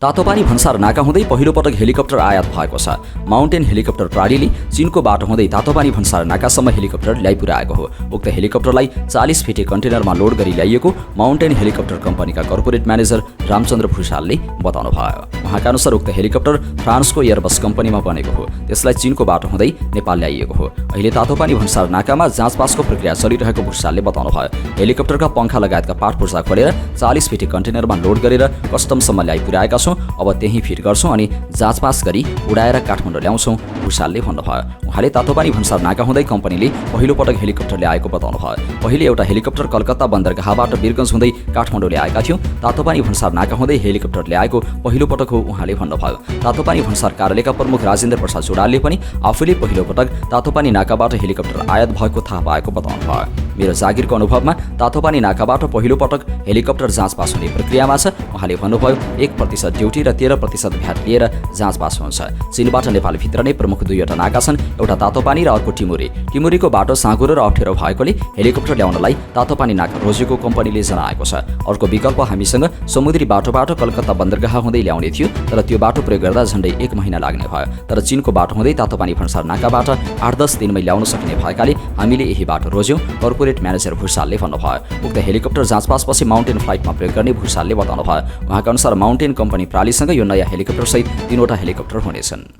तातोपानी भन्सार नाका हुँदै पहिलो पटक हेलिकप्टर आयात भएको छ। माउन्टेन हेलिकप्टर प्रणालीले चीनको बाटो हुँदै तातोपानी भन्सार नाकासम्म हेलिकप्टर ल्याइपुर्याएको हो। उक्त हेलिकप्टरलाई 40 फिटे कन्टेनरमा लोड गरी ल्याइएको माउन्टेन हेलिकप्टर कम्पनीका कर्पोरेट म्यानेजर रामचन्द्र भुषालले बताउनुभयो। उहाँका अनुसार उक्त हेलिकप्टर फ्रान्सको एयरबस कम्पनीमा बनेको हो। त्यसलाई चीनको बाटो हुँदै नेपाल ल्याइएको हो। अहिले तातोपानी भन्सार नाकामा जाँचपासको प्रक्रिया चलिरहेको भुषालले बताउनुभयो। हेलिकप्टरका पङ्खा लगायतका पार्टपुर्जा खोलेर 40 फिटे कन्टेनरमा लोड गरेर कस्टमसम्म ल्याइपुर्याएका छौँ। अब त्यही फिट गर्छौँ अनि जाँचपास गरी उडाएर काठमाडौँ ल्याउँछौँ, भुषालले भन्नुभयो। उहाँले तातोपानी भन्सार नाका हुँदै कम्पनीले पहिलो पटक हेलिकप्टर ल्याएको बताउनुभयो। पहिले एउटा हेलिकप्टर कलकत्ता बन्दरगाहबाट वीरगञ्ज हुँदै काठमाडौँ ल्याएका थियौँ। तातोपानी भन्सार नाका हुँदै हेलिकप्टर ल्याएको पहिलो पटक हो, उहाँले भन्नुभयो। तातोपानी भन्सार कार्यालयका प्रमुख राजेन्द्र प्रसाद जोडालले पनि आफूले पहिलो पटक तातोपानी नाकाबाट हेलिकप्टर आयात भएको थाहा पाएको बताउनुभयो। मेरो जागिरको अनुभवमा तातोपानी नाकाबाट पहिलो पटक हेलिकप्टर जाँचपास हुने प्रक्रियामा छ। उहाँले भन्नुभयो 1% ड्युटी र 13% भ्याट लिएर जाँचपास हुन्छ। चीनबाट नेपालभित्र नै प्रमुख दुईवटा नाका छन्, एउटा तातोपानी र अर्को टिमुरी। टिमुरीको बाटो साँघुरो र अप्ठ्यारो भएकोले हेलिकप्टर ल्याउनलाई तातोपानी नाका रोजेको कम्पनीले जनाएको छ। अर्को विकल्प हामीसँग समुद्री बाटोबाट कलकत्ता बन्दरगाह हुँदै ल्याउने थियो, तर त्यो बाटो प्रयोग गर्दा झन्डै 1 महिना लाग्ने भयो। तर चीनको बाटो हुँदै तातोपानी भन्सार नाकाबाट 8-10 दिनमै ल्याउन सक्ने भएकाले हामीले यही बाटो रोज्यौँ, कर्पोरेट म्यानेजर भुषालले भन्नुभयो। उक्त हेलिकप्टर जाँचपासपछि माउन्टेन फ्लाइटमा प्रयोग गर्ने भुषालले बताउनुभयो। उहाँका अनुसार माउन्टेन कम्पनी प्रालीसँग यो नयाँ हेलिकप्टरसहित 3वटा हेलिकप्टर हुनेछन्।